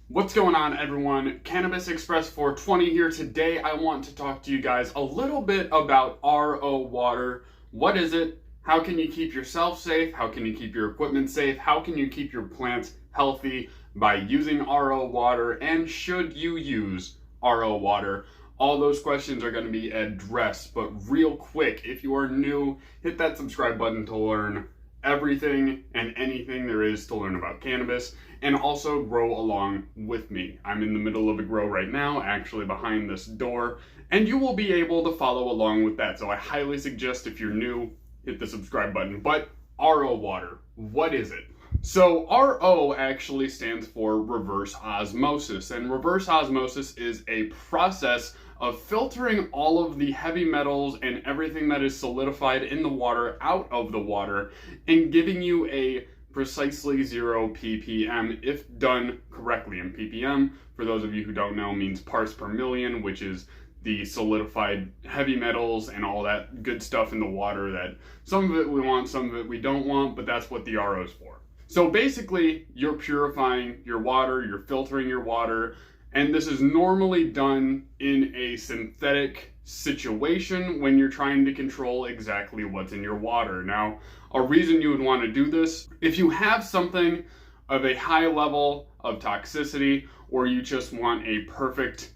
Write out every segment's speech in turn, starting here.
What's going on, everyone? Cannabis Express 420 here. Today I want to talk to you guys a little bit about RO water. What is it? How can you keep yourself safe? How can you keep your equipment safe? How can you keep your plants healthy by using RO water? And should you use RO water? All those questions are going to be addressed, but real quick, if you are new, hit that subscribe button to learn everything and anything there is to learn about cannabis, and also grow along with me. I'm in the middle of a grow right now, actually behind this door, and you will be able to follow along with that. So I highly suggest, if you're new, hit the subscribe button. But RO water, what is it? So RO actually stands for reverse osmosis, and reverse osmosis is a process of filtering all of the heavy metals and everything that is solidified in the water out of the water and giving you a precisely 0 ppm if done correctly. And ppm, for those of you who don't know, means parts per million, which is the solidified heavy metals and all that good stuff in the water that some of it we want, some of it we don't want, but that's what the RO is for. So basically, you're purifying your water, you're filtering your water, and this is normally done in a synthetic situation when you're trying to control exactly what's in your water. Now, a reason you would want to do this, if you have something of a high level of toxicity, or you just want a perfect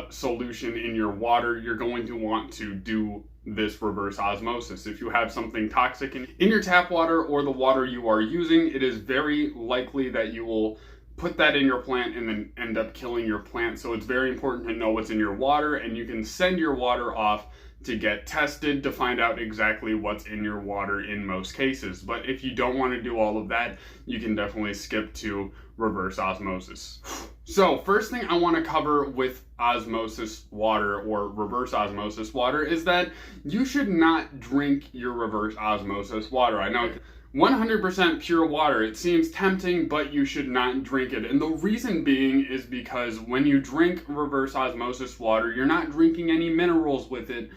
solution in your water, you're going to want to do this reverse osmosis. If you have something toxic in your tap water or the water you are using, it is very likely that you will put that in your plant and then end up killing your plant. So it's very important to know what's in your water, and you can send your water off to get tested to find out exactly what's in your water in most cases. But if you don't want to do all of that, you can definitely skip to reverse osmosis. So first thing I want to cover with osmosis water or reverse osmosis water is that you should not drink your reverse osmosis water. I know 100% pure water, it seems tempting, but you should not drink it. And the reason being is because when you drink reverse osmosis water, you're not drinking any minerals with it,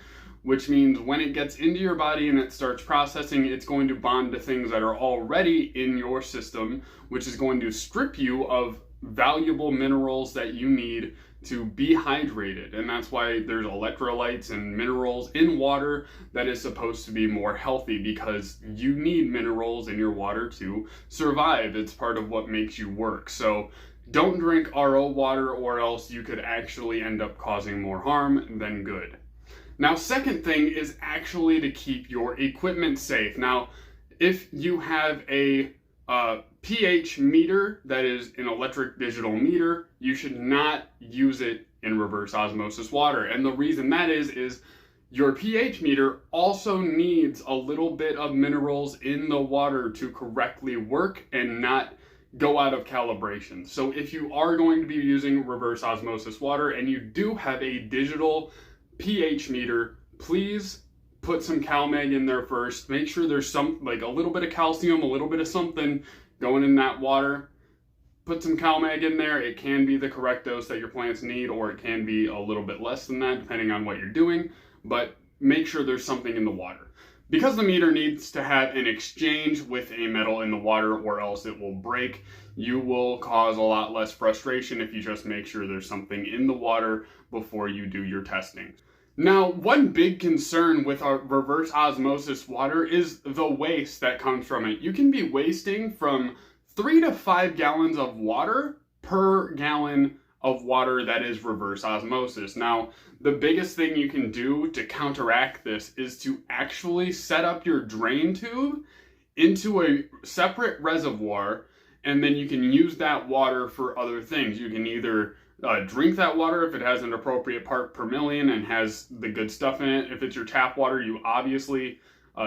which means when it gets into your body and it starts processing, it's going to bond to things that are already in your system, which is going to strip you of valuable minerals that you need to be hydrated. And that's why there's electrolytes and minerals in water that is supposed to be more healthy, because you need minerals in your water to survive. It's part of what makes you work. So don't drink RO water, or else you could actually end up causing more harm than good. Now, second thing is actually to keep your equipment safe. Now, if you have a pH meter that is an electric digital meter, you should not use it in reverse osmosis water. And the reason that is your pH meter also needs a little bit of minerals in the water to correctly work and not go out of calibration. So if you are going to be using reverse osmosis water and you do have a digital pH meter, please put some CalMag in there first. Make sure there's some, like a little bit of calcium, a little bit of something going in that water. Put some CalMag in there. It can be the correct dose that your plants need, or it can be a little bit less than that depending on what you're doing, but make sure there's something in the water. Because the meter needs to have an exchange with a metal in the water, or else it will break, you will cause a lot less frustration if you just make sure there's something in the water before you do your testing. Now, one big concern with our reverse osmosis water is the waste that comes from it. You can be wasting from 3 to 5 gallons of water per gallon of water that is reverse osmosis. Now, the biggest thing you can do to counteract this is to actually set up your drain tube into a separate reservoir, and then you can use that water for other things. You can either drink that water if it has an appropriate part per million and has the good stuff in it. If it's your tap water, you obviously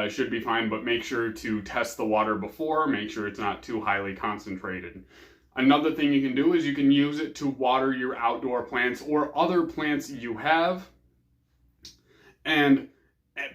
should be fine, but make sure to test the water before. Make sure it's not too highly concentrated. Another thing you can do is you can use it to water your outdoor plants or other plants you have, and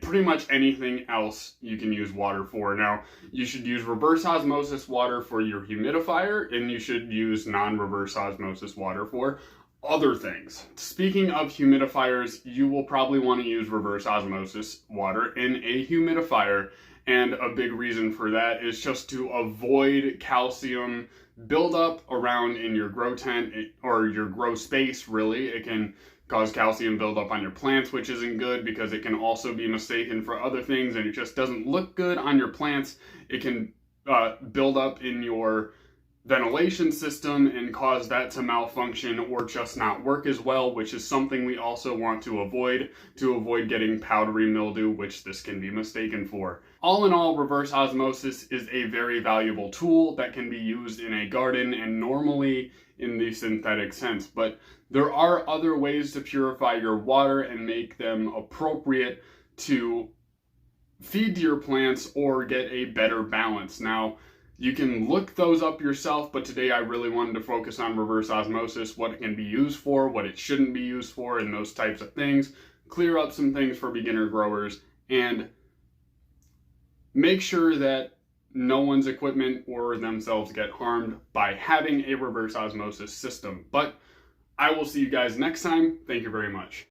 pretty much anything else you can use water for. Now, you should use reverse osmosis water for your humidifier, and you should use non-reverse osmosis water for other things. Speaking of humidifiers, you will probably want to use reverse osmosis water in a humidifier, And a big reason for that is just to avoid calcium buildup around in your grow tent or your grow space, really. It can cause calcium buildup on your plants, which isn't good because it can also be mistaken for other things and it just doesn't look good on your plants. It can build up in your ventilation system and cause that to malfunction or just not work as well, which is something we also want to avoid getting powdery mildew, which this can be mistaken for. All in all, reverse osmosis is a very valuable tool that can be used in a garden and normally in the synthetic sense, but there are other ways to purify your water and make them appropriate to feed to your plants or get a better balance. Now, you can look those up yourself, but today I really wanted to focus on reverse osmosis, what it can be used for, what it shouldn't be used for, and those types of things. Clear up some things for beginner growers, and make sure that no one's equipment or themselves get harmed by having a reverse osmosis system. But I will see you guys next time. Thank you very much.